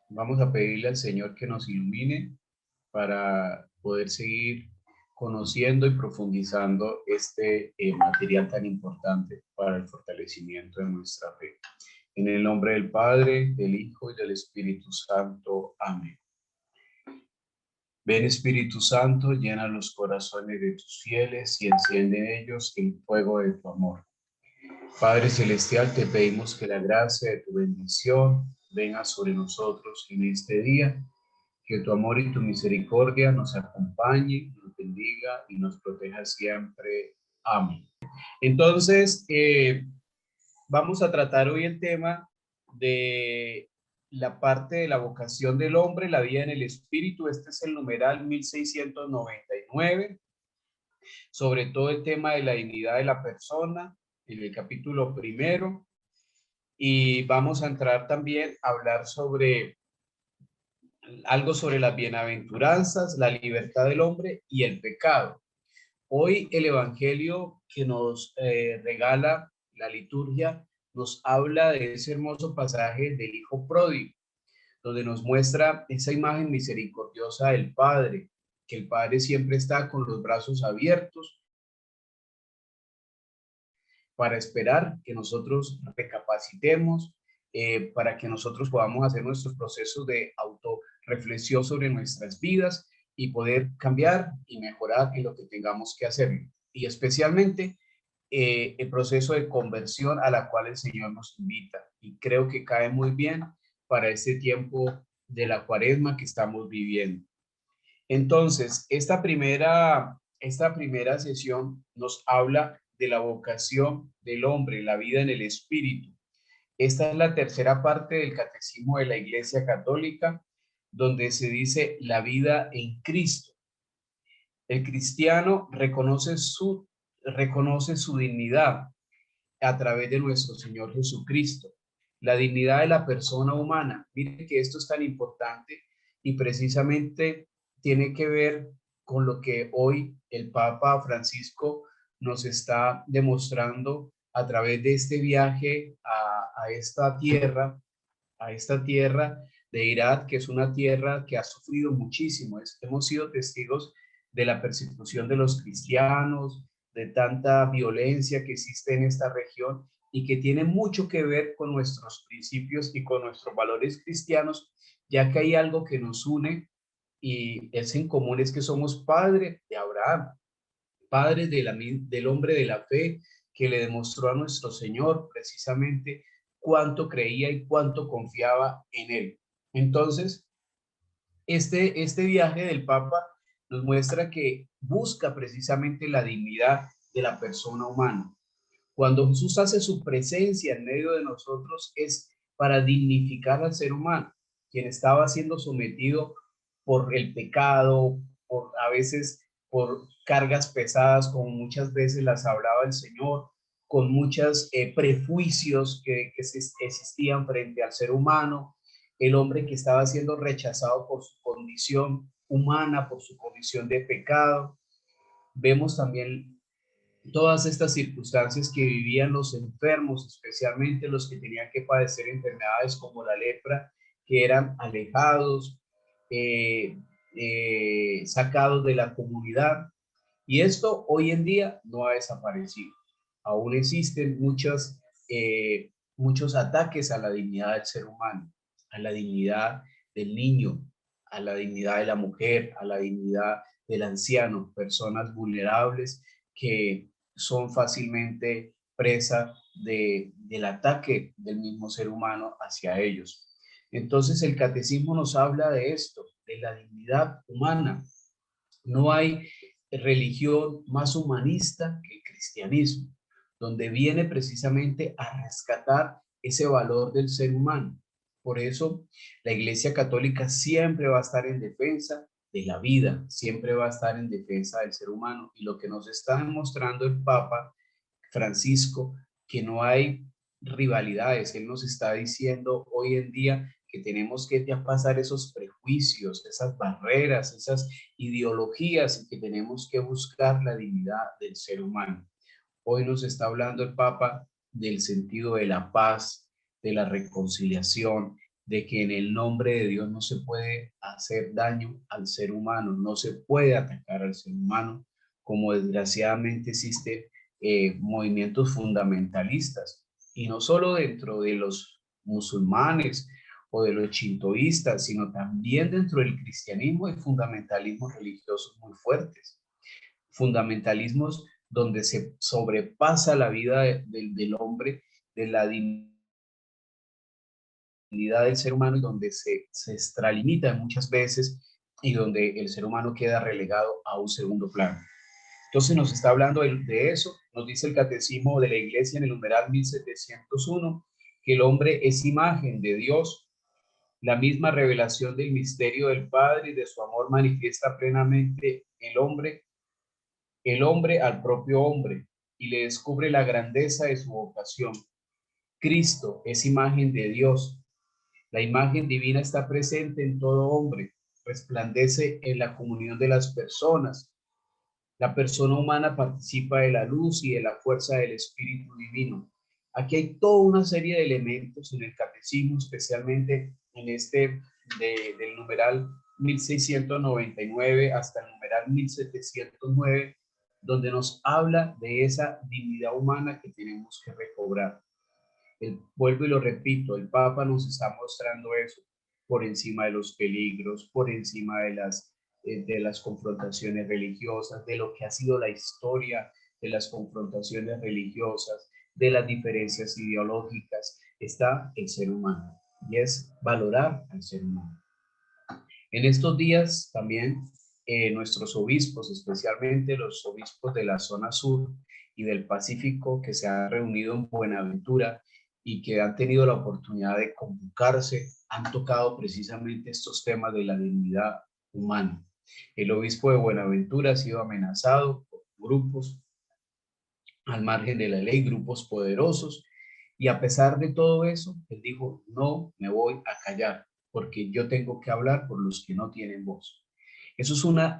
Vamos a pedirle al Señor que nos ilumine para poder seguir conociendo y profundizando este material tan importante para el fortalecimiento de nuestra fe. En el nombre del Padre, del Hijo y del Espíritu Santo. Amén. Ven Espíritu Santo, llena los corazones de tus fieles y enciende en ellos el fuego de tu amor. Padre Celestial, te pedimos que la gracia de tu bendición venga sobre nosotros en este día, que tu amor y tu misericordia nos acompañe, nos bendiga y nos proteja siempre. Amén. Entonces, vamos a tratar hoy el tema de la parte de la vocación del hombre, la vida en el espíritu. Este es el numeral 1699, sobre todo el tema de la dignidad de la persona, en el capítulo primero. Y vamos a entrar también a hablar sobre algo sobre las bienaventuranzas, la libertad del hombre y el pecado. Hoy el evangelio que nos regala la liturgia nos habla de ese hermoso pasaje del hijo pródigo, donde nos muestra esa imagen misericordiosa del Padre, que el Padre siempre está con los brazos abiertos para esperar que nosotros recapacitemos, para que nosotros podamos hacer nuestros procesos de autorreflexión sobre nuestras vidas y poder cambiar y mejorar en lo que tengamos que hacer. Y especialmente el proceso de conversión a la cual el Señor nos invita. Y creo que cae muy bien para este tiempo de la cuaresma que estamos viviendo. Entonces, esta primera sesión nos habla de la vocación del hombre, la vida en el espíritu. Esta es la tercera parte del Catecismo de la Iglesia Católica, donde se dice la vida en Cristo. El cristiano reconoce su dignidad a través de nuestro Señor Jesucristo, la dignidad de la persona humana. Miren que esto es tan importante y precisamente tiene que ver con lo que hoy el Papa Francisco nos está demostrando a través de este viaje a esta tierra de Irak, que es una tierra que ha sufrido muchísimo. Hemos sido testigos de la persecución de los cristianos, de tanta violencia que existe en esta región y que tiene mucho que ver con nuestros principios y con nuestros valores cristianos, ya que hay algo que nos une y es en común, es que somos padres de Abraham, padres del hombre de la fe que le demostró a nuestro Señor precisamente cuánto creía y cuánto confiaba en él. Entonces, este viaje del Papa nos muestra que busca precisamente la dignidad de la persona humana. Cuando Jesús hace su presencia en medio de nosotros es para dignificar al ser humano, quien estaba siendo sometido por el pecado, a veces por cargas pesadas, como muchas veces las hablaba el Señor, con muchos prejuicios que existían frente al ser humano, el hombre que estaba siendo rechazado por su condición humana, por su condición de pecado. Vemos también todas estas circunstancias que vivían los enfermos, especialmente los que tenían que padecer enfermedades como la lepra, que eran alejados, eh, sacados de la comunidad. Y esto hoy en día no ha desaparecido. Aún existen muchos ataques a la dignidad del ser humano, a la dignidad del niño, a la dignidad de la mujer, a la dignidad del anciano, personas vulnerables que son fácilmente presa del ataque del mismo ser humano hacia ellos. Entonces el catecismo nos habla de esto, de la dignidad humana. No hay religión más humanista que el cristianismo, donde viene precisamente a rescatar ese valor del ser humano. Por eso la Iglesia Católica siempre va a estar en defensa de la vida, siempre va a estar en defensa del ser humano. Y lo que nos está demostrando el Papa Francisco, que no hay rivalidades. Él nos está diciendo hoy en día que tenemos que ya pasar esos prejuicios, esas barreras, esas ideologías y que tenemos que buscar la dignidad del ser humano. Hoy nos está hablando el Papa del sentido de la paz, de la reconciliación, de que en el nombre de Dios no se puede hacer daño al ser humano, no se puede atacar al ser humano, como desgraciadamente existen movimientos fundamentalistas, y no solo dentro de los musulmanes o de los chintoístas, sino también dentro del cristianismo hay fundamentalismos religiosos muy fuertes, fundamentalismos donde se sobrepasa la vida del hombre, de la dignidad del ser humano, y donde se extralimita muchas veces y donde el ser humano queda relegado a un segundo plano. Entonces nos está hablando de eso, nos dice el Catecismo de la Iglesia en el numeral 1701, que el hombre es imagen de Dios, la misma revelación del misterio del Padre y de su amor manifiesta plenamente el hombre al propio hombre, y le descubre la grandeza de su vocación. Cristo es imagen de Dios. La imagen divina está presente en todo hombre, resplandece en la comunión de las personas. La persona humana participa de la luz y de la fuerza del Espíritu Divino. Aquí hay toda una serie de elementos en el catecismo, especialmente en del numeral 1699 hasta el numeral 1709, donde nos habla de esa dignidad humana que tenemos que recobrar. Vuelvo y lo repito, el Papa nos está mostrando eso por encima de los peligros, por encima de las confrontaciones religiosas, de lo que ha sido la historia de las confrontaciones religiosas, de las diferencias ideológicas, está el ser humano, y es valorar al ser humano. En estos días también nuestros obispos, especialmente los obispos de la zona sur y del Pacífico, que se han reunido en Buenaventura y que han tenido la oportunidad de convocarse, han tocado precisamente estos temas de la dignidad humana. El obispo de Buenaventura ha sido amenazado por grupos al margen de la ley, grupos poderosos, y a pesar de todo eso, él dijo, no me voy a callar, porque yo tengo que hablar por los que no tienen voz. Eso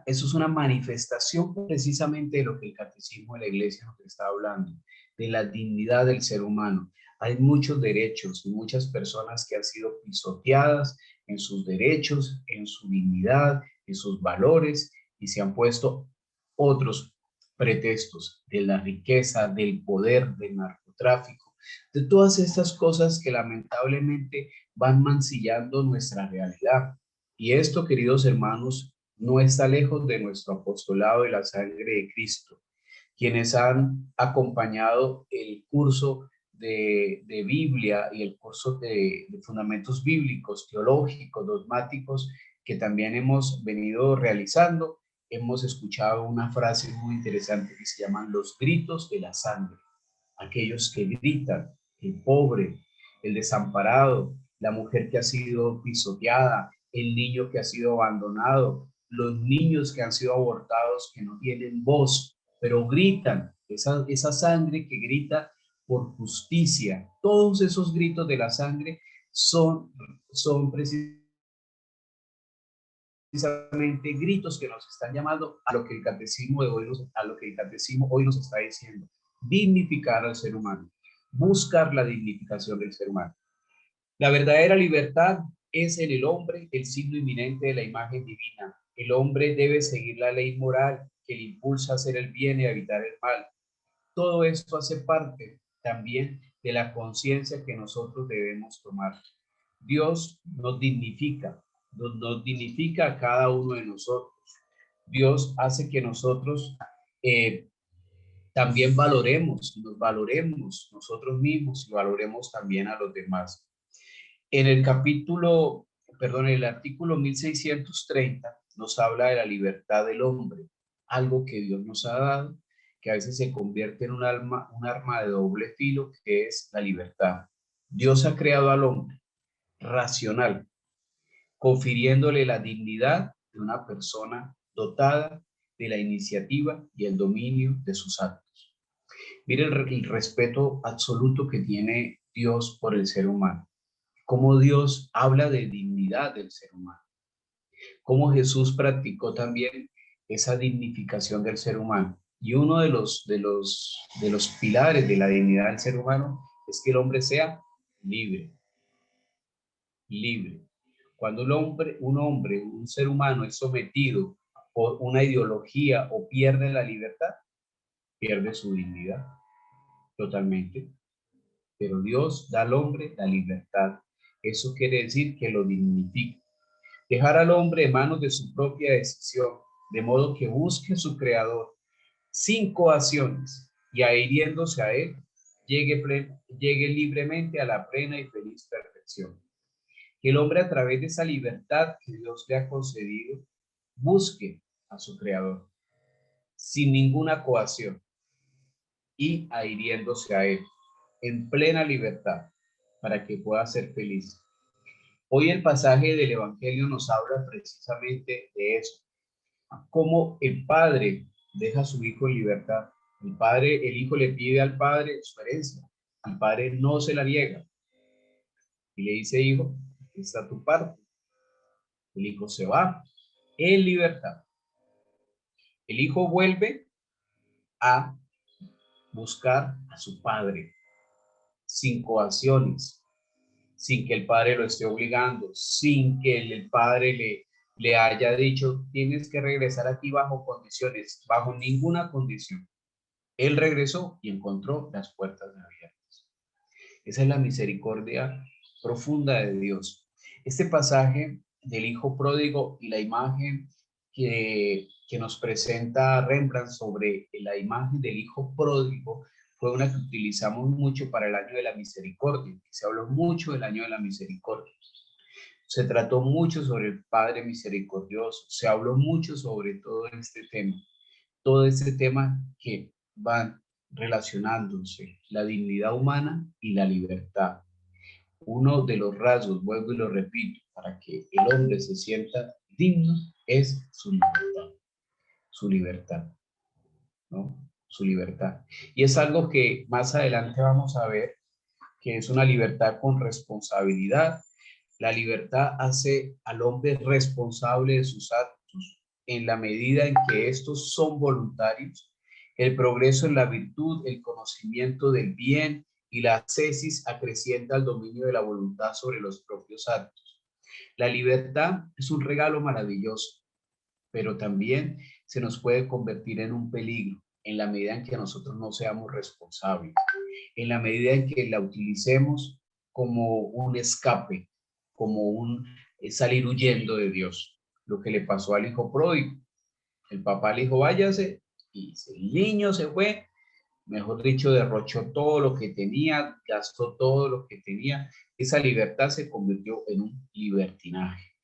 es una manifestación precisamente de lo que el catecismo de la iglesia nos está hablando, de la dignidad del ser humano. Hay muchos derechos y muchas personas que han sido pisoteadas en sus derechos, en su dignidad, en sus valores, y se han puesto otros pretextos de la riqueza, del poder, del narcotráfico, de todas estas cosas que lamentablemente van mancillando nuestra realidad. Y esto, queridos hermanos, no está lejos de nuestro apostolado de la sangre de Cristo. Quienes han acompañado el curso de Biblia y el curso de fundamentos bíblicos, teológicos, dogmáticos, que también hemos venido realizando, hemos escuchado una frase muy interesante que se llaman los gritos de la sangre. Aquellos que gritan, el pobre, el desamparado, la mujer que ha sido pisoteada, el niño que ha sido abandonado, los niños que han sido abortados, que no tienen voz, pero gritan, esa sangre que grita por justicia. Todos esos gritos de la sangre son precisamente gritos que nos están llamando a lo que el catecismo de hoy a lo que el catecismo hoy nos está diciendo: dignificar al ser humano, buscar la dignificación del ser humano. La verdadera libertad es en el hombre el signo inminente de la imagen divina. El hombre debe seguir la ley moral que le impulsa a hacer el bien y a evitar el mal. Todo esto hace parte también de la conciencia que nosotros debemos tomar. Dios nos dignifica a cada uno de nosotros. Dios hace que nosotros también nos valoremos nosotros mismos y valoremos también a los demás. En el en el artículo 1630 nos habla de la libertad del hombre, algo que Dios nos ha dado, que a veces se convierte en un arma de doble filo, que es la libertad. Dios ha creado al hombre racional, confiriéndole la dignidad de una persona dotada de la iniciativa y el dominio de sus actos. Mire el respeto absoluto que tiene Dios por el ser humano, cómo Dios habla de dignidad del ser humano, cómo Jesús practicó también esa dignificación del ser humano. Y uno de los pilares de la dignidad del ser humano es que el hombre sea libre. libre. Cuando un ser humano es sometido por una ideología o pierde la libertad, pierde su dignidad totalmente. Pero Dios da al hombre la libertad. Eso quiere decir que lo dignifica. Dejar al hombre en manos de su propia decisión, de modo que busque su creador sin coacciones y adhiriéndose a él, llegue libremente a la plena y feliz perfección. Que el hombre, a través de esa libertad que Dios le ha concedido, busque a su creador sin ninguna coacción y adhiriéndose a él en plena libertad para que pueda ser feliz. Hoy el pasaje del Evangelio nos habla precisamente de eso, cómo el padre deja a su hijo en libertad. El hijo le pide al padre su herencia, el padre no se la niega y le dice: hijo, aquí está tu parte. El hijo se va en libertad. El hijo vuelve a buscar a su padre sin coacciones, sin que el padre lo esté obligando, sin que el padre le haya dicho: tienes que regresar aquí bajo condiciones, bajo ninguna condición. Él regresó y encontró las puertas abiertas. Esa es la misericordia profunda de Dios. Este pasaje del hijo pródigo y la imagen que nos presenta Rembrandt sobre la imagen del hijo pródigo fue una que utilizamos mucho para el año de la misericordia. Se habló mucho del año de la misericordia. Se trató mucho sobre el Padre misericordioso. Se habló mucho sobre todo este tema que van relacionándose, la dignidad humana y la libertad. Uno de los rasgos, vuelvo y lo repito, para que el hombre se sienta digno es su libertad, ¿no? Su libertad. Y es algo que más adelante vamos a ver, que es una libertad con responsabilidad. La libertad hace al hombre responsable de sus actos en la medida en que estos son voluntarios. El progreso en la virtud, el conocimiento del bien y la ascesis acrecienta el dominio de la voluntad sobre los propios actos. La libertad es un regalo maravilloso, pero también se nos puede convertir en un peligro en la medida en que nosotros no seamos responsables, en la medida en que la utilicemos como un escape, como un salir huyendo de Dios. Lo que le pasó al hijo pródigo. El papá le dijo: váyase, y el niño se fue, mejor dicho, derrochó todo lo que tenía, gastó todo lo que tenía. Esa libertad se convirtió en un libertinaje.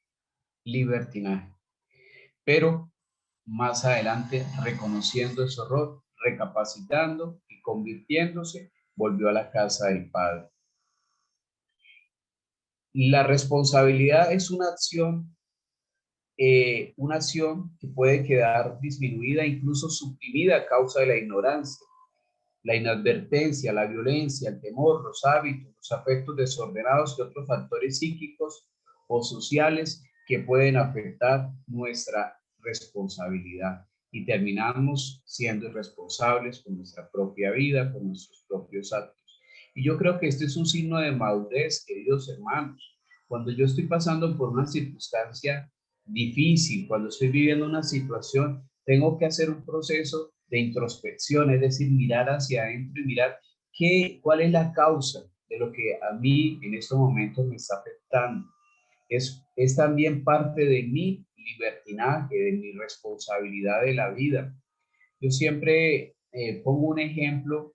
Pero más adelante, reconociendo ese error, recapacitando y convirtiéndose, volvió a la casa del Padre. La responsabilidad es una acción que puede quedar disminuida, incluso suprimida a causa de la ignorancia, la inadvertencia, la violencia, el temor, los hábitos, los afectos desordenados y otros factores psíquicos o sociales que pueden afectar nuestra responsabilidad. Y terminamos siendo irresponsables con nuestra propia vida, con nuestros propios actos. Y yo creo que este es un signo de madurez, queridos hermanos. Cuando yo estoy pasando por una circunstancia difícil, cuando estoy viviendo una situación, tengo que hacer un proceso de introspección, es decir, mirar hacia adentro y mirar cuál es la causa de lo que a mí en estos momentos me está afectando. Es también parte de mi libertinaje, de mi responsabilidad de la vida. Yo siempre pongo un ejemplo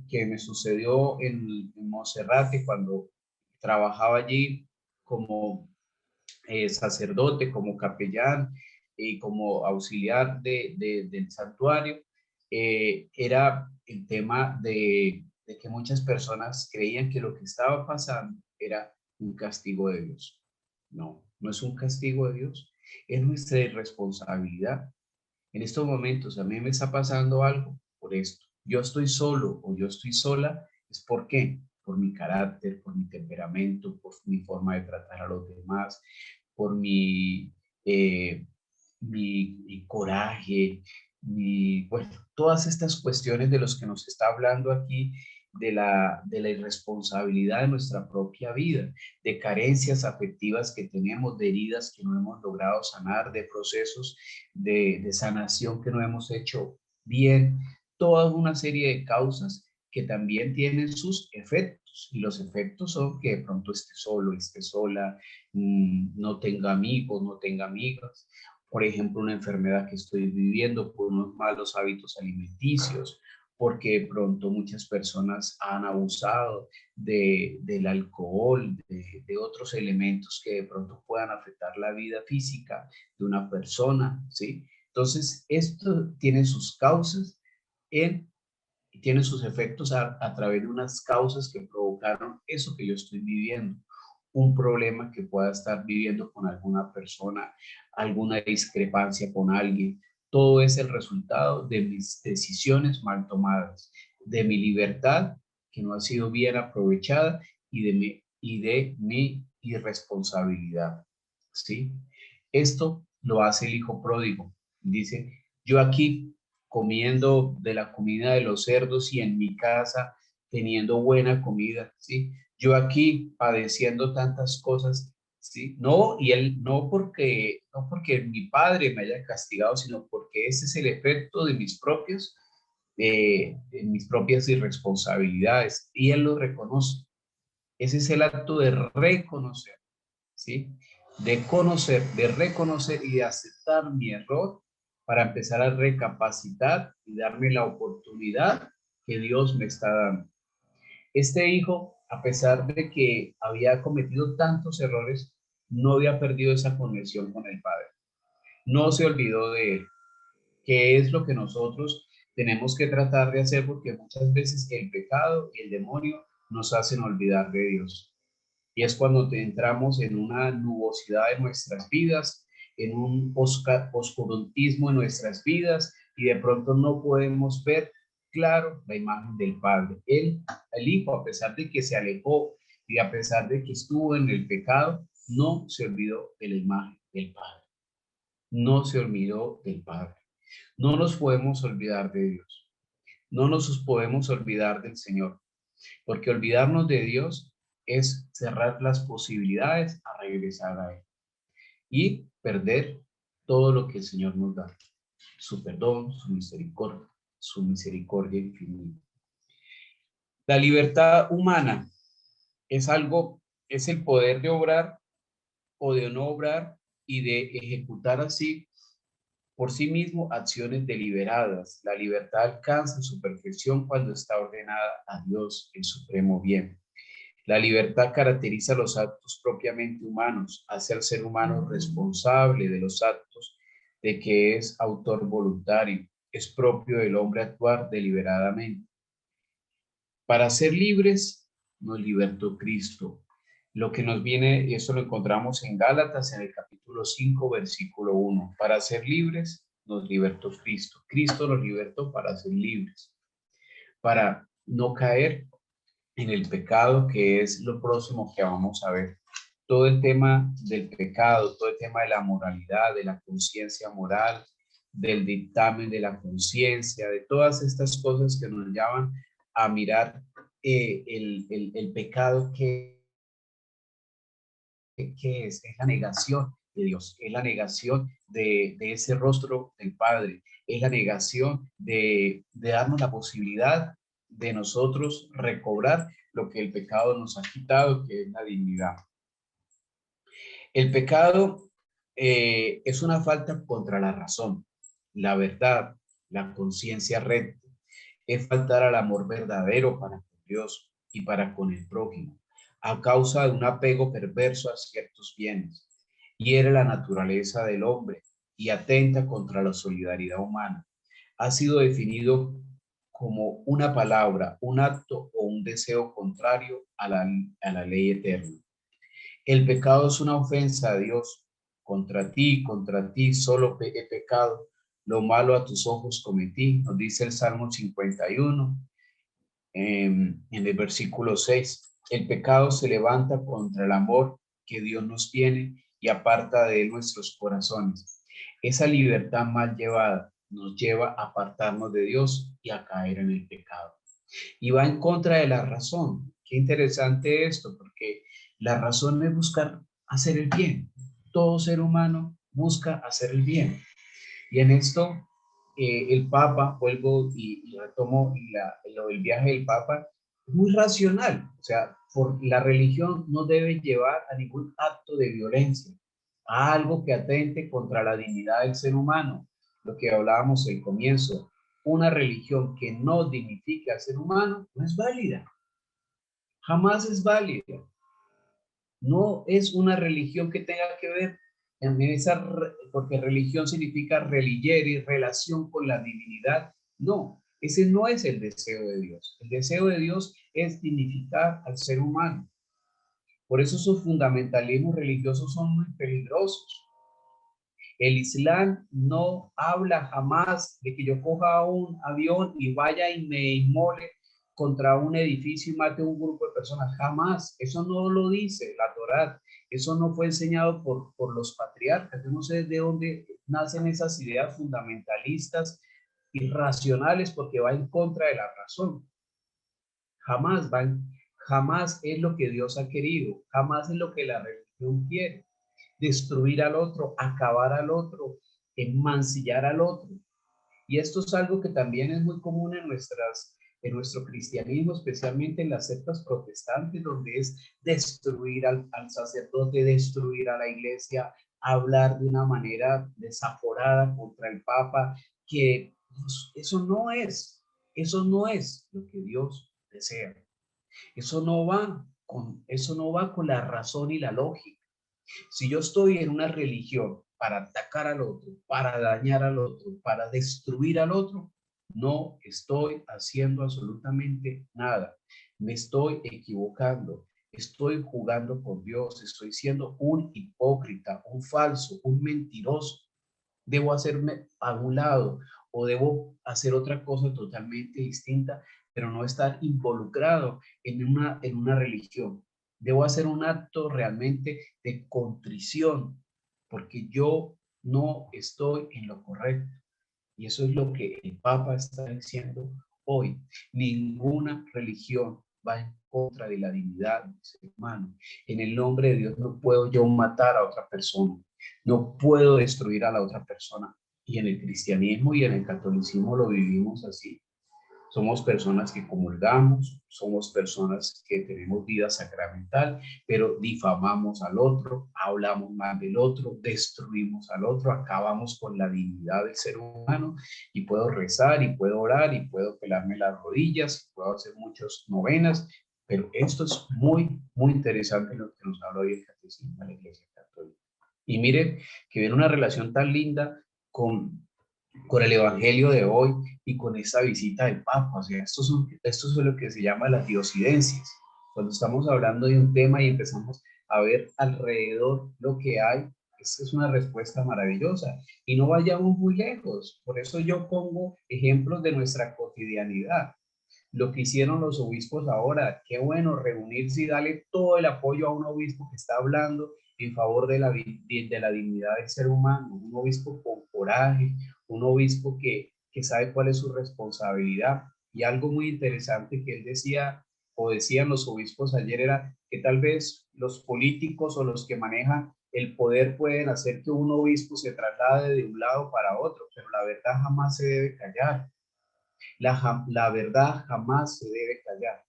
que me sucedió en Monserrate cuando trabajaba allí como sacerdote, como capellán y como auxiliar del santuario. Era el tema de que muchas personas creían que lo que estaba pasando era un castigo de Dios. No, no es un castigo de Dios, es nuestra irresponsabilidad. En estos momentos a mí me está pasando algo por esto. Yo estoy solo o yo estoy sola, ¿es por qué? Por mi carácter, por mi temperamento, por mi forma de tratar a los demás, por eh, mi coraje, bueno, todas estas cuestiones de los que nos está hablando aquí de la irresponsabilidad de nuestra propia vida, de carencias afectivas que tenemos, de heridas que no hemos logrado sanar, de procesos de sanación que no hemos hecho bien, toda una serie de causas que también tienen sus efectos. Y los efectos son que de pronto esté solo, esté sola, no tenga amigos, no tenga amigas. Por ejemplo, una enfermedad que estoy viviendo por unos malos hábitos alimenticios, porque de pronto muchas personas han abusado del alcohol, de otros elementos que de pronto puedan afectar la vida física de una persona, ¿sí? Entonces, esto tiene sus causas y tiene sus efectos a través de unas causas que provocaron eso que yo estoy viviendo, un problema que pueda estar viviendo con alguna persona, alguna discrepancia con alguien. Todo es el resultado de mis decisiones mal tomadas, de mi libertad que no ha sido bien aprovechada y de mi irresponsabilidad, ¿sí? Esto lo hace el hijo pródigo. Dice, yo aquí comiendo de la comida de los cerdos y en mi casa teniendo buena comida, ¿sí? Yo aquí padeciendo tantas cosas, ¿sí? No, y él no porque mi padre me haya castigado, sino porque ese es el efecto de mis propias irresponsabilidades, y él lo reconoce. Ese es el acto de reconocer, ¿sí? De conocer, de reconocer y de aceptar mi error para empezar a recapacitar y darme la oportunidad que Dios me está dando. Este hijo, a pesar de que había cometido tantos errores, no había perdido esa conexión con el Padre. No se olvidó de él, que es lo que nosotros tenemos que tratar de hacer, porque muchas veces el pecado y el demonio nos hacen olvidar de Dios. Y es cuando entramos en una nubosidad de nuestras vidas, en un oscurantismo en nuestras vidas, y de pronto no podemos ver claro la imagen del Padre. Él, el Hijo, a pesar de que se alejó y a pesar de que estuvo en el pecado, no se olvidó de la imagen del Padre. No se olvidó del Padre. No nos podemos olvidar de Dios. No nos podemos olvidar del Señor, porque olvidarnos de Dios es cerrar las posibilidades a regresar a Él y perder todo lo que el Señor nos da, su perdón, su misericordia infinita. La libertad humana es algo, es el poder de obrar o de no obrar y de ejecutar así por sí mismo acciones deliberadas. La libertad alcanza su perfección cuando está ordenada a Dios, el supremo bien. La libertad caracteriza los actos propiamente humanos, hace al ser humano responsable de los actos de que es autor voluntario. Es propio del hombre actuar deliberadamente. Para ser libres, nos libertó Cristo. Lo que nos viene, y eso lo encontramos en Gálatas, en el capítulo 5, versículo 1. Para ser libres, nos libertó Cristo. Cristo nos libertó para ser libres, para no caer en el pecado, que es lo próximo que vamos a ver. Todo el tema del pecado, todo el tema de la moralidad, de la conciencia moral, del dictamen de la conciencia, de todas estas cosas que nos llevan a mirar el pecado que es la negación de Dios, es la negación de ese rostro del Padre, es la negación de darnos la posibilidad de nosotros recobrar lo que el pecado nos ha quitado, que es la dignidad. El pecado es una falta contra la razón, la verdad, la conciencia recta, es faltar al amor verdadero para con Dios y para con el prójimo, a causa de un apego perverso a ciertos bienes. Hiere la naturaleza del hombre y atenta contra la solidaridad humana. Ha sido definido como una palabra, un acto o un deseo contrario a la ley eterna. El pecado es una ofensa a Dios. Contra ti solo he pecado. Lo malo a tus ojos cometí, nos dice el Salmo 51, en el versículo 6. El pecado se levanta contra el amor que Dios nos tiene y aparta de él nuestros corazones. Esa libertad mal llevada nos lleva a apartarnos de Dios y a caer en el pecado. y va en contra de la razón. Qué interesante esto, porque la razón es buscar hacer el bien. Todo ser humano busca hacer el bien. Y en esto, el Papa, vuelvo y retomo lo del viaje del Papa, es muy racional. O sea, la religión no debe llevar a ningún acto de violencia, a algo que atente contra la dignidad del ser humano. Lo que hablábamos al comienzo, una religión que no dignifique al ser humano no es válida, jamás es válida. No es una religión que tenga que ver en esa, porque religión significa religere, relación con la divinidad. No, ese no es el deseo de Dios. El deseo de Dios es dignificar al ser humano. Por eso esos fundamentalismos religiosos son muy peligrosos. El Islam no habla jamás de que yo coja un avión y vaya y me inmole contra un edificio y mate a un grupo de personas. Jamás. Eso no lo dice la Torá. Eso no fue enseñado por los patriarcas. Yo no sé de dónde nacen esas ideas fundamentalistas irracionales porque va en contra de la razón. Jamás jamás es lo que Dios ha querido. Jamás es lo que la religión quiere. Destruir al otro, acabar al otro, mancillar al otro. Y esto es algo que también es muy común en nuestro cristianismo, especialmente en las sectas protestantes, donde es destruir al sacerdote, destruir a la iglesia, hablar de una manera desaforada contra el Papa, que pues, eso no es lo que Dios desea. Eso no va con la razón y la lógica. Si yo estoy en una religión para atacar al otro, para dañar al otro, para destruir al otro, no estoy haciendo absolutamente nada. Me estoy equivocando. Estoy jugando con Dios. Estoy siendo un hipócrita, un falso, un mentiroso. Debo hacerme a un lado o debo hacer otra cosa totalmente distinta, pero no estar involucrado en una religión. Debo hacer un acto realmente de contrición, porque yo no estoy en lo correcto. Y eso es lo que el Papa está diciendo hoy. Ninguna religión va en contra de la dignidad del ser humano. En el nombre de Dios no puedo yo matar a otra persona. No puedo destruir a la otra persona. Y en el cristianismo y en el catolicismo lo vivimos así. Somos personas que comulgamos, somos personas que tenemos vida sacramental, pero difamamos al otro, hablamos mal del otro, destruimos al otro, acabamos con la dignidad del ser humano y puedo rezar y puedo orar y puedo pelarme las rodillas, puedo hacer muchas novenas, pero esto es muy, muy interesante lo que nos habla hoy el Catecismo de la Iglesia Católica. Y mire que viene una relación tan linda con el Evangelio de hoy y con esta visita del Papa. O sea, esto es lo que se llama las diosidencias. Cuando estamos hablando de un tema y empezamos a ver alrededor lo que hay, esa es una respuesta maravillosa. Y no vayamos muy lejos. Por eso yo pongo ejemplos de nuestra cotidianidad. Lo que hicieron los obispos ahora, qué bueno reunirse y darle todo el apoyo a un obispo que está hablando en favor de la dignidad del ser humano, un obispo con coraje, un obispo que sabe cuál es su responsabilidad. Y algo muy interesante que él decía, o decían los obispos ayer, era que tal vez los políticos o los que manejan el poder pueden hacer que un obispo se traslade de un lado para otro, pero la verdad jamás se debe callar. La verdad jamás se debe callar.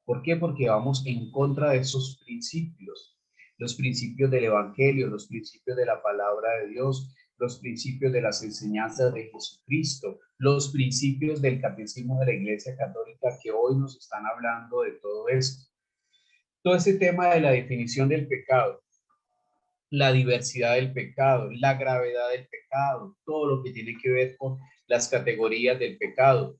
¿Por qué? Porque vamos en contra de esos principios, los principios del Evangelio, los principios de la palabra de Dios, los principios de las enseñanzas de Jesucristo, los principios del catecismo de la Iglesia Católica que hoy nos están hablando de todo esto. Todo ese tema de la definición del pecado, la diversidad del pecado, la gravedad del pecado, todo lo que tiene que ver con las categorías del pecado,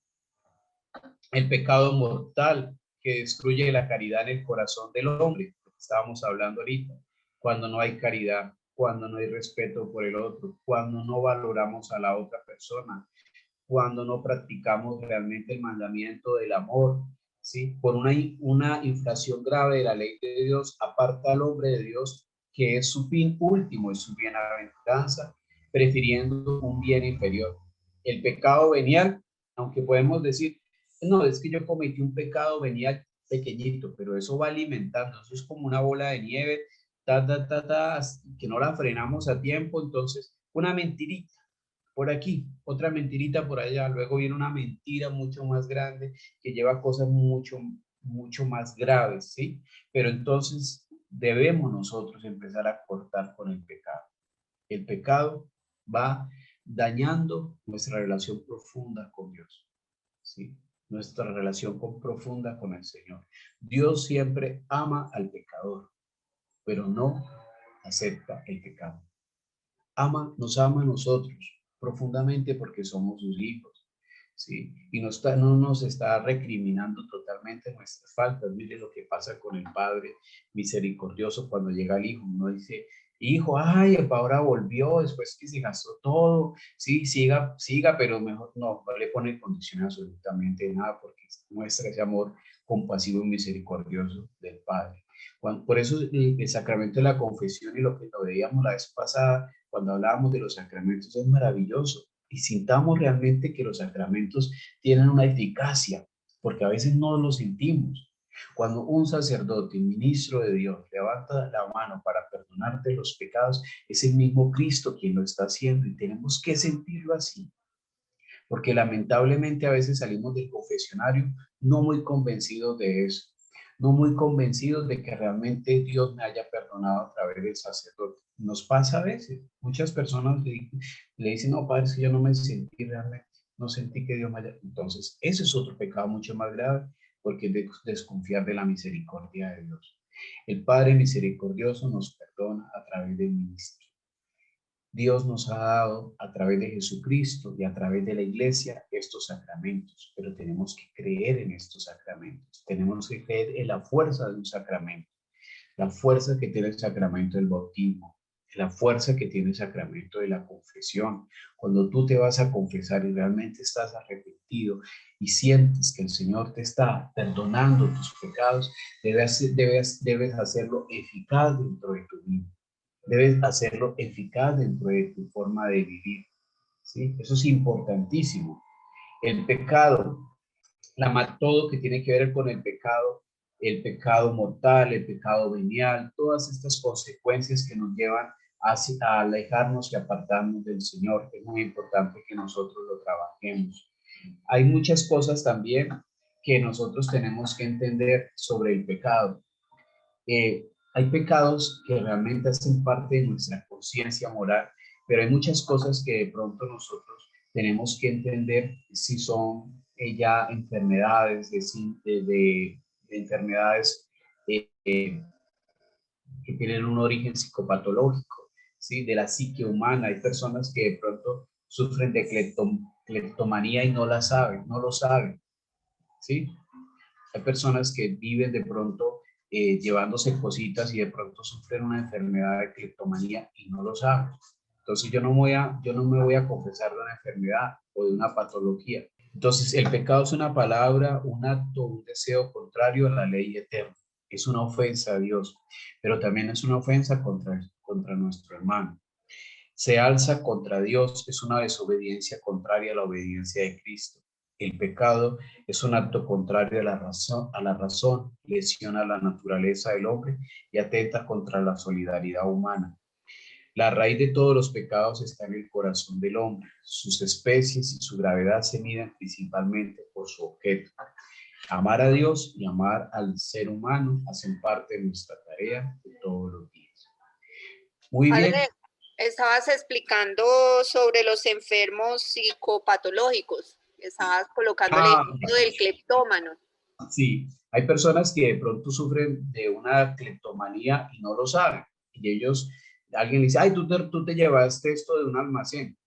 el pecado mortal que destruye la caridad en el corazón del hombre, lo que estábamos hablando ahorita, cuando no hay caridad, cuando no hay respeto por el otro, cuando no valoramos a la otra persona, cuando no practicamos realmente el mandamiento del amor, ¿sí? Por una infracción grave de la ley de Dios, aparta al hombre de Dios, que es su fin último, es su bienaventuranza, prefiriendo un bien inferior. El pecado venial, aunque podemos decir, No, es que yo cometí un pecado, venía pequeñito, pero eso va alimentando, eso es como una bola de nieve, que no la frenamos a tiempo, entonces una mentirita por aquí, otra mentirita por allá, luego viene una mentira mucho más grande que lleva cosas mucho más graves, ¿sí? Pero entonces debemos nosotros empezar a cortar con el pecado. El pecado va dañando nuestra relación profunda con Dios, ¿sí? Nuestra relación profunda con el Señor. Dios siempre ama al pecador, pero no acepta el pecado. Nos ama a nosotros profundamente porque somos sus hijos, ¿sí? Y no nos está recriminando totalmente nuestras faltas. Mire lo que pasa con el Padre misericordioso cuando llega el Hijo. Uno dice, hijo, ay, el ahora volvió después que se gastó todo. Sí, siga, pero mejor no le pone condición absolutamente nada porque muestra ese amor compasivo y misericordioso del Padre. Por eso el sacramento de la confesión y lo que lo veíamos la vez pasada, cuando hablábamos de los sacramentos, es maravilloso. Y sintamos realmente que los sacramentos tienen una eficacia, porque a veces no lo sentimos. Cuando un sacerdote, ministro de Dios, levanta la mano para perdonarte los pecados, es el mismo Cristo quien lo está haciendo y tenemos que sentirlo así. Porque lamentablemente a veces salimos del confesionario no muy convencidos de eso, no muy convencidos de que realmente Dios me haya perdonado a través del sacerdote. Nos pasa a veces, muchas personas le dicen, no, padre, es que yo no me sentí realmente, no sentí que Dios me haya... Entonces, ese es otro pecado mucho más grave, porque es desconfiar de la misericordia de Dios. El Padre misericordioso nos perdona a través del ministerio. Dios nos ha dado a través de Jesucristo y a través de la iglesia estos sacramentos, pero tenemos que creer en estos sacramentos, tenemos que creer en la fuerza de un sacramento, la fuerza que tiene el sacramento del bautismo, la fuerza que tiene el sacramento de la confesión. Cuando tú te vas a confesar y realmente estás arrepentido y sientes que el Señor te está perdonando tus pecados, debes hacerlo eficaz dentro de tu vida. Debes hacerlo eficaz dentro de tu forma de vivir, ¿sí? Eso es importantísimo. El pecado, todo que tiene que ver con el pecado mortal, el pecado venial, todas estas consecuencias que nos llevan a alejarnos y apartarnos del Señor. Es muy importante que nosotros lo trabajemos. Hay muchas cosas también que nosotros tenemos que entender sobre el pecado. Hay pecados que realmente hacen parte de nuestra conciencia moral, pero hay muchas cosas que de pronto nosotros tenemos que entender si son ya enfermedades, de enfermedades que tienen un origen psicopatológico, ¿sí? De la psique humana. Hay personas que de pronto sufren de cleptomanía y no lo saben, ¿sí? Hay personas que viven de pronto llevándose cositas y de pronto sufren una enfermedad de cleptomanía y no lo saben. Entonces yo no me voy a confesar de una enfermedad o de una patología. Entonces el pecado es una palabra, un acto, un deseo contrario a la ley eterna. Es una ofensa a Dios, pero también es una ofensa contra nuestro hermano. Se alza contra Dios, es una desobediencia contraria a la obediencia de Cristo. El pecado es un acto contrario a la razón, lesiona la naturaleza del hombre y atenta contra la solidaridad humana. La raíz de todos los pecados está en el corazón del hombre. Sus especies y su gravedad se miden principalmente por su objeto. Amar a Dios y amar al ser humano hacen parte de nuestra tarea de todos los días. Muy bien. Padre, estabas explicando sobre los enfermos psicopatológicos. Estabas colocando el Ah, ejemplo del cleptómano. sí, hay personas que de pronto sufren de una cleptomanía y no lo saben. Y alguien le dice, ay, tú te llevaste esto de un almacén.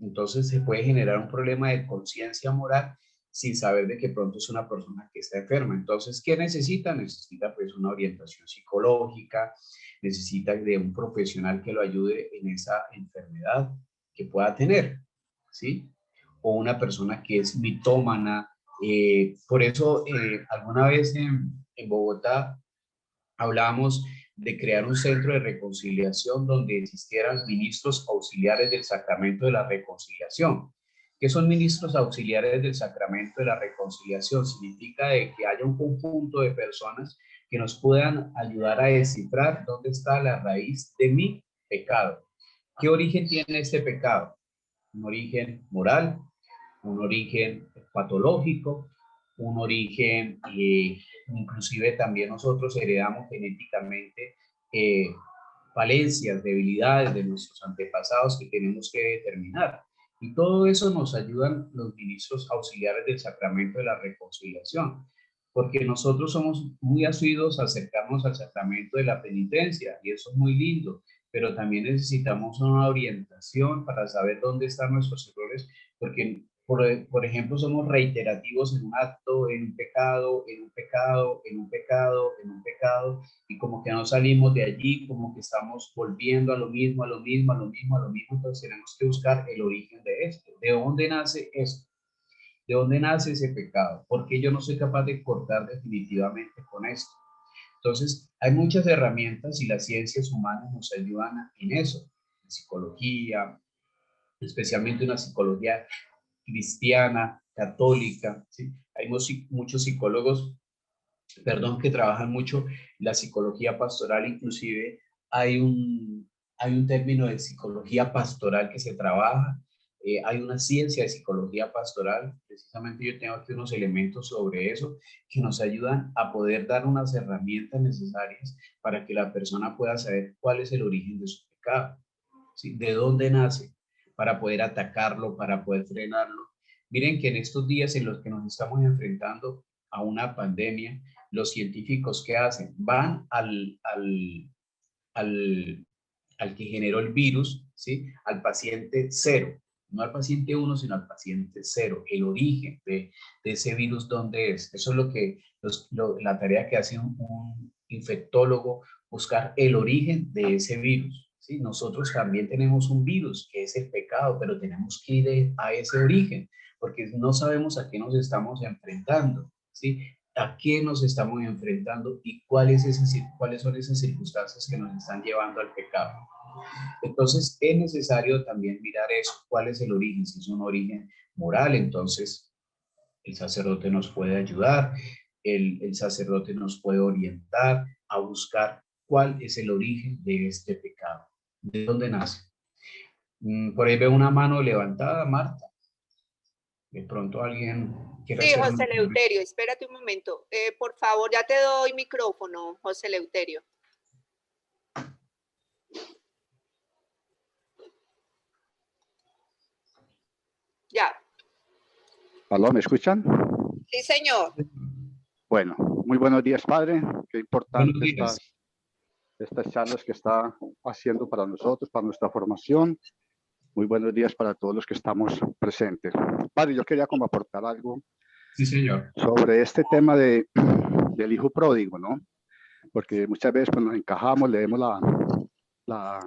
Entonces se puede generar un problema de conciencia moral sin saber de que pronto es una persona que está enferma. Entonces, ¿qué necesita? Necesita pues una orientación psicológica, necesita de un profesional que lo ayude en esa enfermedad que pueda tener, ¿sí? O una persona que es mitómana. Por eso, alguna vez en Bogotá hablábamos de crear un centro de reconciliación donde existieran ministros auxiliares del sacramento de la reconciliación. ¿Qué son ministros auxiliares del sacramento de la reconciliación? Significa de que haya un conjunto de personas que nos puedan ayudar a descifrar dónde está la raíz de mi pecado. ¿Qué origen tiene este pecado? Un origen moral, un origen patológico, un origen, inclusive también nosotros heredamos genéticamente falencias, debilidades de nuestros antepasados que tenemos que determinar. Y todo eso nos ayudan los ministros auxiliares del sacramento de la reconciliación, porque nosotros somos muy asiduos a acercarnos al sacramento de la penitencia, y eso es muy lindo, pero también necesitamos una orientación para saber dónde están nuestros errores, porque por ejemplo, somos reiterativos en un acto, en un pecado, en un pecado, en un pecado, en un pecado, y como que no salimos de allí, como que estamos volviendo a lo mismo, a lo mismo, a lo mismo, a lo mismo. Entonces tenemos que buscar el origen de esto. ¿De dónde nace esto? ¿De dónde nace ese pecado? ¿Por qué yo no soy capaz de cortar definitivamente con esto? Entonces, hay muchas herramientas y las ciencias humanas nos ayudan en eso. La psicología, especialmente una psicología cristiana, católica, ¿sí? Hay muchos psicólogos, perdón, que trabajan mucho la psicología pastoral, inclusive hay un término de psicología pastoral que se trabaja, hay una ciencia de psicología pastoral, precisamente yo tengo aquí unos elementos sobre eso que nos ayudan a poder dar unas herramientas necesarias para que la persona pueda saber cuál es el origen de su pecado, ¿sí? De dónde nace, para poder atacarlo, para poder frenarlo. Miren que en estos días en los que nos estamos enfrentando a una pandemia, los científicos, ¿qué hacen? Van al, al que generó el virus, ¿sí? Al paciente cero, no al paciente 1, sino al paciente cero, el origen de ese virus, ¿dónde es? Eso es lo que, la tarea que hace un infectólogo, buscar el origen de ese virus, ¿sí? Nosotros también tenemos un virus, que es el pecado, pero tenemos que ir a ese origen, porque no sabemos a qué nos estamos enfrentando, ¿sí? A qué nos estamos enfrentando y cuáles son esas circunstancias que nos están llevando al pecado. Entonces, es necesario también mirar eso, cuál es el origen. Si es un origen moral, entonces el sacerdote nos puede ayudar, el sacerdote nos puede orientar a buscar cuál es el origen de este pecado, de dónde nace. Por ahí veo una mano levantada, Marta. De pronto alguien quiere Sí, hacer una José pregunta. Leuterio, espérate un momento. Por favor, ya te doy micrófono, José Leuterio. Ya. ¿Aló, me escuchan? Sí, señor. Bueno, muy buenos días, padre. Qué Buenos importante días. estas charlas que está haciendo para nosotros, para nuestra formación. Muy buenos días para todos los que estamos presentes. Padre, yo quería como aportar algo Sí, señor. sobre este tema del hijo pródigo, ¿no? Porque muchas veces cuando nos encajamos, leemos la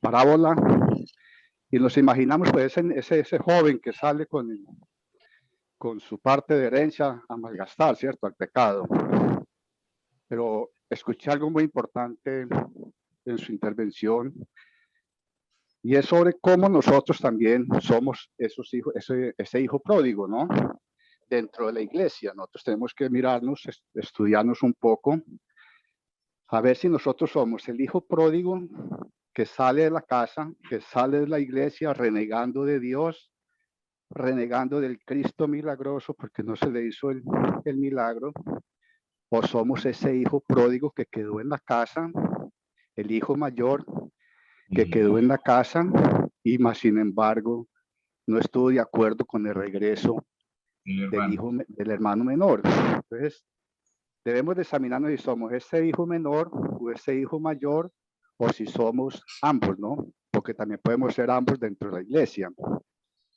parábola y nos imaginamos pues ese joven que sale con su parte de herencia a malgastar, ¿cierto? Al pecado. Pero escuché algo muy importante en su intervención y es sobre cómo nosotros también somos esos hijos, ese hijo pródigo, ¿no? Dentro de la iglesia, nosotros tenemos que mirarnos, estudiarnos un poco, a ver si nosotros somos el hijo pródigo que sale de la casa, que sale de la iglesia renegando de Dios, renegando del Cristo milagroso porque no se le hizo el milagro, o somos ese hijo pródigo que quedó en la casa, el hijo mayor que quedó en la casa y más sin embargo no estuvo de acuerdo con el regreso del hermano menor. Entonces debemos de examinarnos si somos ese hijo menor o ese hijo mayor o si somos ambos, ¿no? Porque también podemos ser ambos dentro de la iglesia.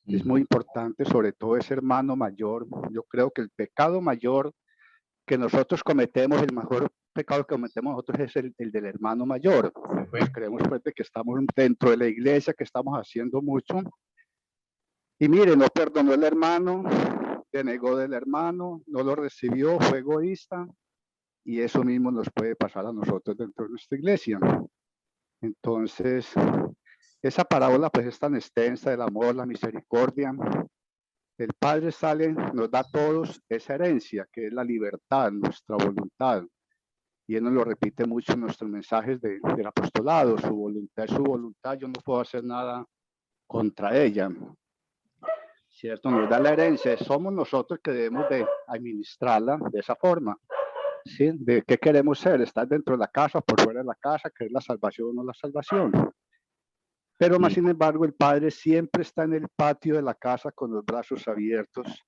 Es muy importante, sobre todo ese hermano mayor. Yo creo que el pecado mayor que nosotros cometemos, el mejor pecado que cometemos nosotros es el del hermano mayor. Pues creemos pues, de que estamos dentro de la iglesia, que estamos haciendo mucho. Y mire, no perdonó el hermano, denegó del hermano, no lo recibió, fue egoísta. Y eso mismo nos puede pasar a nosotros dentro de nuestra iglesia. Entonces, esa parábola pues es tan extensa del amor, la misericordia, el Padre sale, nos da a todos esa herencia, que es la libertad, nuestra voluntad. Y Él nos lo repite mucho en nuestros mensajes del apostolado, su voluntad es su voluntad, yo no puedo hacer nada contra ella. ¿Cierto? Nos da la herencia, somos nosotros que debemos de administrarla de esa forma. ¿Sí? De qué queremos ser, estar dentro de la casa, por fuera de la casa, querer la salvación o no la salvación. Pero más sin embargo, el Padre siempre está en el patio de la casa con los brazos abiertos,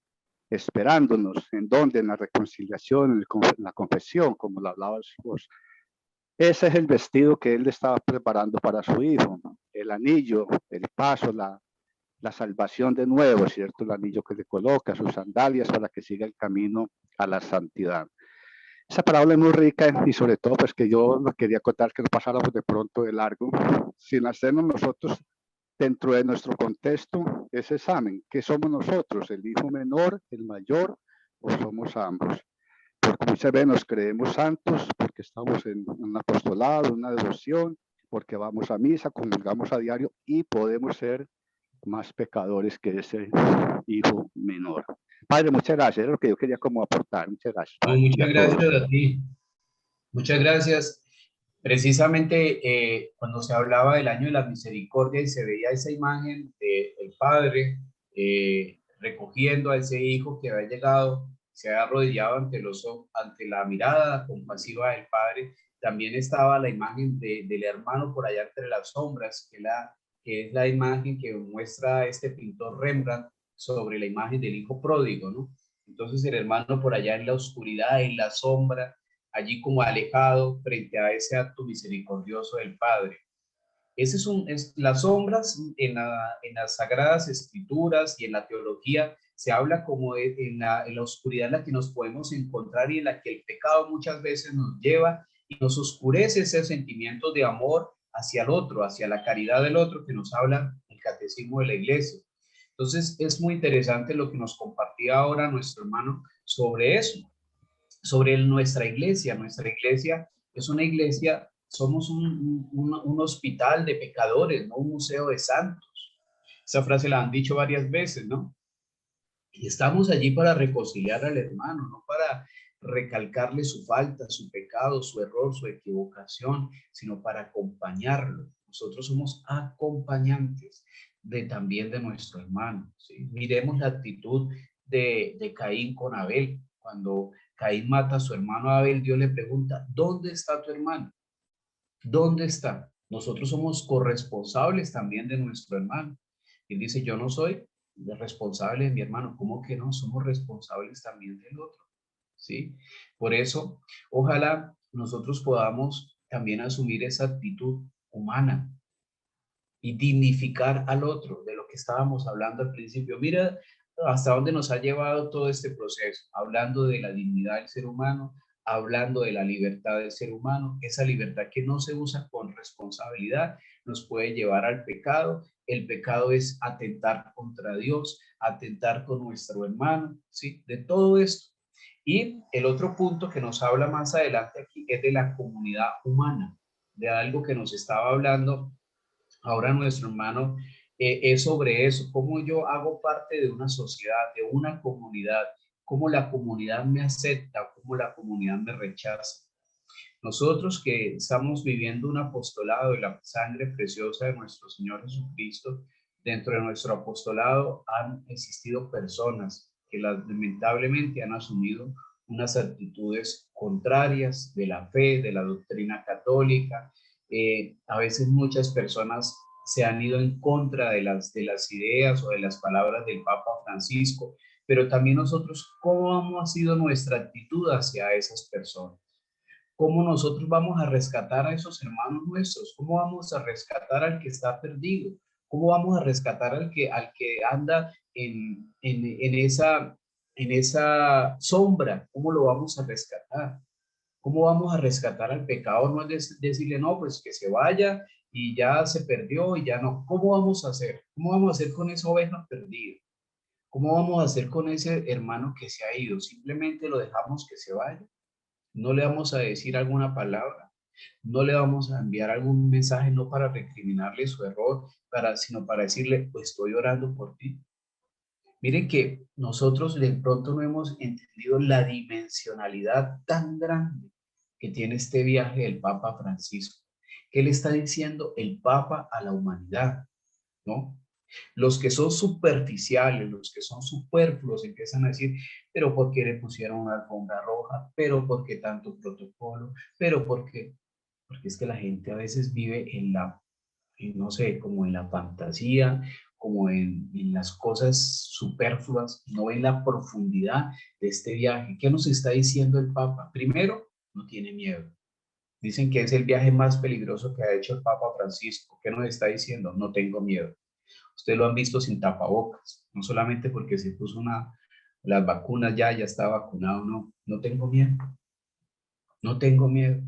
esperándonos. ¿En dónde? En la reconciliación, en la confesión, como lo hablabas vos. Ese es el vestido que Él le estaba preparando para su hijo. El anillo, el paso, la salvación de nuevo, ¿cierto? El anillo que le coloca, sus sandalias para que siga el camino a la santidad. Esa parábola es muy rica y sobre todo pues que yo lo quería contar, que no pasáramos de pronto de largo, sin hacernos nosotros dentro de nuestro contexto ese examen. ¿Qué somos nosotros? ¿El hijo menor, el mayor o somos ambos? Porque muchas veces nos creemos santos porque estamos en un apostolado, una devoción, porque vamos a misa, comulgamos a diario y podemos ser más pecadores que ese hijo menor. Padre, muchas gracias, es lo que yo quería como aportar. Muchas gracias, No, Padre, y muchas a todos. gracias a ti. Muchas gracias. Precisamente cuando se hablaba del año de la misericordia y se veía esa imagen del padre recogiendo a ese hijo que había llegado, se había arrodillado ante la mirada compasiva del padre, también estaba la imagen del hermano por allá entre las sombras, que es la imagen que muestra este pintor Rembrandt sobre la imagen del hijo pródigo, ¿no? Entonces el hermano por allá en la oscuridad, en la sombra, allí como alejado frente a ese acto misericordioso del Padre. Ese las sombras en las Sagradas Escrituras y en la teología se habla como en la oscuridad en la que nos podemos encontrar y en la que el pecado muchas veces nos lleva y nos oscurece ese sentimiento de amor hacia el otro, hacia la caridad del otro que nos habla el Catecismo de la Iglesia. Entonces es muy interesante lo que nos compartía ahora nuestro hermano sobre eso, sobre nuestra iglesia. Nuestra iglesia es una iglesia, somos un hospital de pecadores, no un museo de santos. Esa frase la han dicho varias veces, ¿no? Y estamos allí para reconciliar al hermano, no para recalcarle su falta, su pecado, su error, su equivocación, sino para acompañarlo. Nosotros somos acompañantes también de nuestro hermano, ¿sí? Miremos la actitud de Caín con Abel. Cuando Caín mata a su hermano Abel, Dios le pregunta, ¿dónde está tu hermano? ¿Dónde está? Nosotros somos corresponsables también de nuestro hermano. Y dice, yo no soy responsable de mi hermano. ¿Cómo que no? Somos responsables también del otro, ¿sí? Por eso, ojalá nosotros podamos también asumir esa actitud humana y dignificar al otro, de lo que estábamos hablando al principio. Mira hasta dónde nos ha llevado todo este proceso, hablando de la dignidad del ser humano, hablando de la libertad del ser humano, esa libertad que no se usa con responsabilidad nos puede llevar al pecado. El pecado es atentar contra Dios, atentar con nuestro hermano, ¿sí? De todo esto. Y el otro punto que nos habla más adelante aquí es de la comunidad humana, de algo que nos estaba hablando ahora nuestro hermano, es sobre eso, cómo yo hago parte de una sociedad, de una comunidad, cómo la comunidad me acepta, cómo la comunidad me rechaza. Nosotros que estamos viviendo un apostolado de la sangre preciosa de nuestro Señor Jesucristo, dentro de nuestro apostolado han existido personas que lamentablemente han asumido unas actitudes contrarias de la fe, de la doctrina católica. A veces muchas personas se han ido en contra de las ideas o de las palabras del Papa Francisco, pero también nosotros, ¿cómo ha sido nuestra actitud hacia esas personas? ¿Cómo nosotros vamos a rescatar a esos hermanos nuestros? ¿Cómo vamos a rescatar al que está perdido? ¿Cómo vamos a rescatar al que anda en esa sombra? ¿Cómo lo vamos a rescatar? ¿Cómo vamos a rescatar al pecador? No es decirle, no, pues que se vaya y ya se perdió y ya no. ¿Cómo vamos a hacer? ¿Cómo vamos a hacer con esa oveja perdida? ¿Cómo vamos a hacer con ese hermano que se ha ido? ¿Simplemente lo dejamos que se vaya? ¿No le vamos a decir alguna palabra? ¿No le vamos a enviar algún mensaje no para recriminarle su error, sino para decirle, pues estoy orando por ti? Miren que nosotros de pronto no hemos entendido la dimensionalidad tan grande que tiene este viaje del Papa Francisco. ¿Qué le está diciendo el Papa a la humanidad? ¿No? Los que son superficiales, los que son superfluos, empiezan a decir, pero ¿por qué le pusieron una alfombra roja? ¿Pero por qué tanto protocolo? ¿Pero por qué? Porque es que la gente a veces vive en la, no sé, como en la fantasía, como en las cosas superfluas, no en la profundidad de este viaje. ¿Qué nos está diciendo el Papa? Primero, no tiene miedo. Dicen que es el viaje más peligroso que ha hecho el Papa Francisco. ¿Qué nos está diciendo? No tengo miedo. Ustedes lo han visto sin tapabocas, no solamente porque se puso las vacunas ya está vacunado, no, no tengo miedo, no tengo miedo.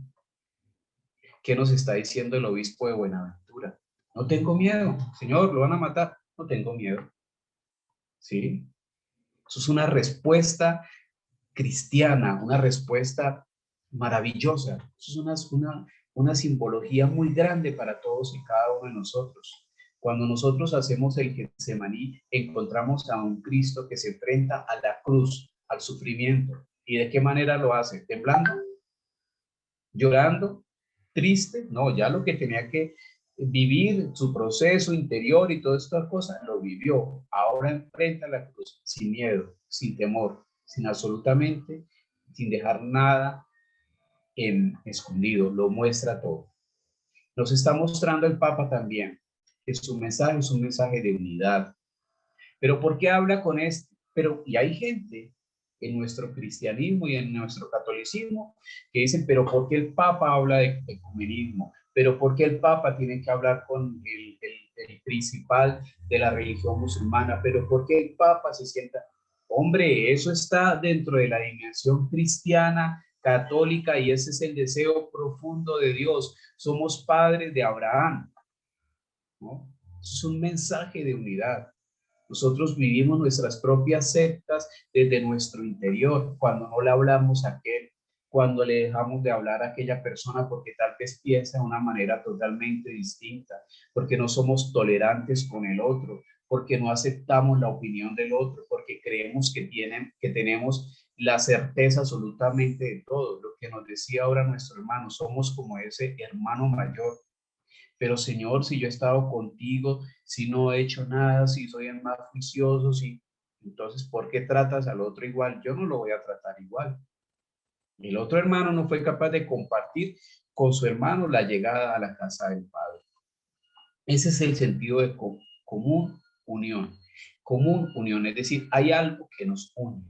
¿Qué nos está diciendo el obispo de Buenaventura? No tengo miedo, Señor, lo van a matar, no tengo miedo. ¿Sí? Eso es una respuesta cristiana, una respuesta maravillosa. Eso es una simbología muy grande para todos y cada uno de nosotros. Cuando nosotros hacemos el Getsemaní, encontramos a un Cristo que se enfrenta a la cruz, al sufrimiento. ¿Y de qué manera lo hace? ¿Temblando? ¿Llorando? ¿Triste? No, ya lo que tenía que vivir, su proceso interior y todas estas cosas, lo vivió. Ahora enfrenta la cruz sin miedo, sin temor, sin absolutamente, sin dejar nada en escondido, lo muestra todo. Nos está mostrando el Papa también que su mensaje es un mensaje de unidad. Pero ¿por qué habla con esto? Pero, y hay gente en nuestro cristianismo y en nuestro catolicismo que dicen, pero ¿por qué el Papa habla de ecumenismo? ¿Pero por qué el Papa tiene que hablar con el principal de la religión musulmana? ¿Pero por qué el Papa se sienta? Hombre, eso está dentro de la dimensión cristiana, católica, y ese es el deseo profundo de Dios. Somos padres de Abraham, ¿no? Es un mensaje de unidad. Nosotros vivimos nuestras propias sectas desde nuestro interior, cuando no le hablamos a aquel, cuando le dejamos de hablar a aquella persona porque tal vez piensa de una manera totalmente distinta, porque no somos tolerantes con el otro, porque no aceptamos la opinión del otro, porque creemos que tenemos la certeza absolutamente de todo. Lo que nos decía ahora nuestro hermano, somos como ese hermano mayor. Pero Señor, si yo he estado contigo, si no he hecho nada, si soy el más juicioso, si, entonces, ¿por qué tratas al otro igual? Yo no lo voy a tratar igual. El otro hermano no fue capaz de compartir con su hermano la llegada a la casa del Padre. Ese es el sentido de común unión. Común unión, es decir, hay algo que nos une.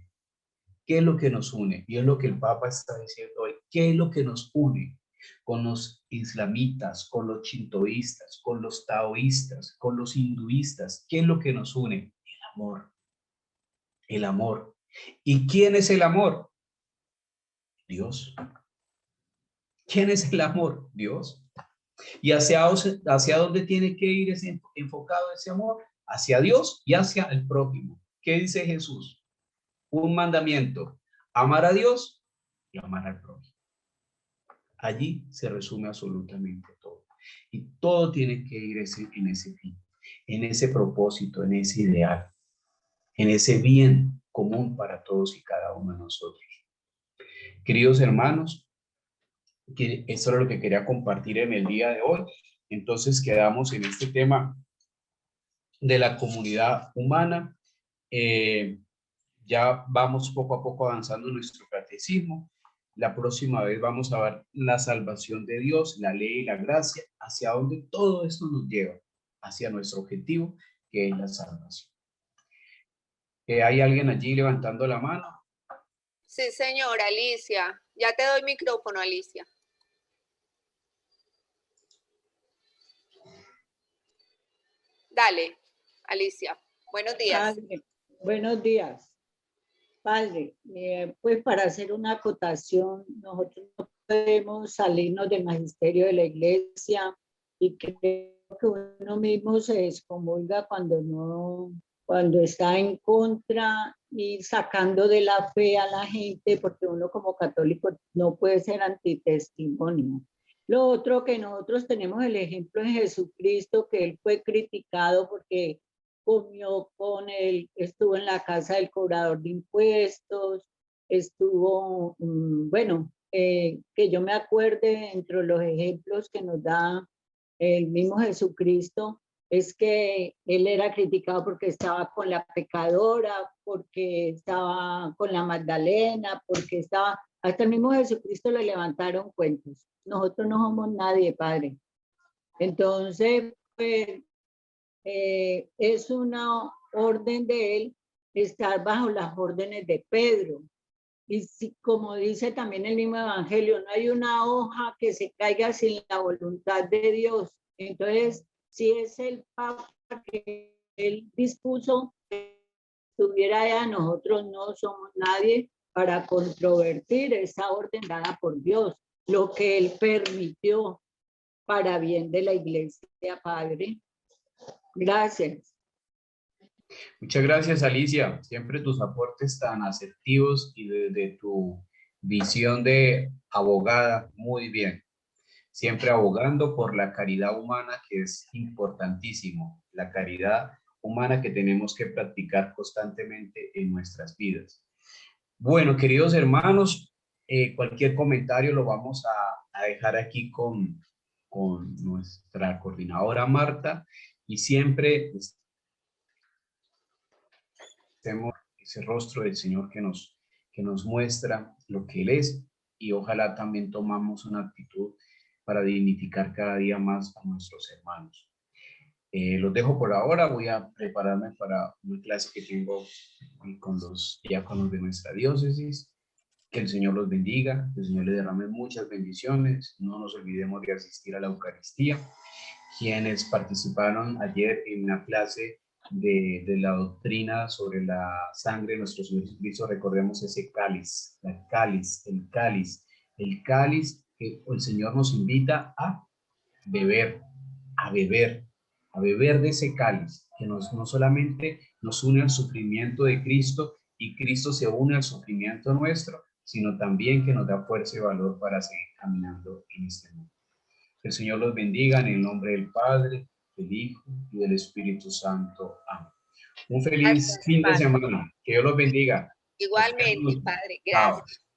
¿Qué es lo que nos une? Y es lo que el Papa está diciendo hoy. ¿Qué es lo que nos une? Con los islamitas, con los chintoístas, con los taoístas, con los hinduistas. ¿Qué es lo que nos une? El amor. El amor. ¿Y quién es el amor? Dios. ¿Quién es el amor? Dios. ¿Y hacia dónde tiene que ir ese enfocado ese amor? Hacia Dios y hacia el prójimo. ¿Qué dice Jesús? Un mandamiento. Amar a Dios y amar al prójimo. Allí se resume absolutamente todo. Y todo tiene que ir en ese fin, en ese propósito, en ese ideal, en ese bien común para todos y cada uno de nosotros. Queridos hermanos, eso era lo que quería compartir en el día de hoy. Entonces quedamos en este tema de la comunidad humana. Ya vamos poco a poco avanzando en nuestro catecismo. La próxima vez vamos a ver la salvación de Dios, la ley y la gracia, hacia donde todo esto nos lleva, hacia nuestro objetivo, que es la salvación. ¿Hay alguien allí levantando la mano? Sí, señora Alicia. Ya te doy micrófono, Alicia. Dale, Alicia. Buenos días. Padre, buenos días. Padre, pues para hacer una acotación, nosotros no podemos salirnos del magisterio de la iglesia y creo que uno mismo se descomulga cuando está en contra y sacando de la fe a la gente, porque uno como católico no puede ser antitestimonio. Lo otro que nosotros tenemos el ejemplo de Jesucristo, que él fue criticado porque comió con él, estuvo en la casa del cobrador de impuestos, estuvo, bueno, que yo me acuerde entre los ejemplos que nos da el mismo Jesucristo, es que él era criticado porque estaba con la pecadora, porque estaba con la Magdalena, porque estaba, hasta el mismo Jesucristo le levantaron cuentos. Nosotros no somos nadie, Padre. Entonces, pues, es una orden de él estar bajo las órdenes de Pedro. Y si, como dice también el mismo Evangelio, no hay una hoja que se caiga sin la voluntad de Dios. Entonces, si es el Papa que él dispuso que estuviera allá, nosotros no somos nadie para controvertir esa orden dada por Dios, lo que él permitió para bien de la iglesia, Padre. Gracias. Muchas gracias, Alicia. Siempre tus aportes tan asertivos y desde tu visión de abogada, muy bien. Siempre abogando por la caridad humana, que es importantísimo. La caridad humana que tenemos que practicar constantemente en nuestras vidas. Bueno, queridos hermanos, cualquier comentario lo vamos a dejar aquí con nuestra coordinadora Marta, y siempre tenemos ese rostro del Señor que nos muestra lo que Él es, y ojalá también tomamos una actitud para dignificar cada día más a nuestros hermanos. Los dejo por ahora, voy a prepararme para una clase que tengo con los diáconos de nuestra diócesis. Que el Señor los bendiga, que el Señor les derrame muchas bendiciones. No nos olvidemos de asistir a la Eucaristía. Quienes participaron ayer en la clase de la doctrina sobre la sangre de nuestro Señor Jesucristo, recordemos ese cáliz, el cáliz que el Señor nos invita a beber, a beber de ese cáliz, que no solamente nos une al sufrimiento de Cristo y Cristo se une al sufrimiento nuestro, sino también que nos da fuerza y valor para seguir caminando en este mundo. Que el Señor los bendiga en el nombre del Padre, del Hijo y del Espíritu Santo. Amén. Un feliz Gracias, fin de Padre. semana. Que Dios los bendiga. Igualmente, Padre. Gracias. Chao.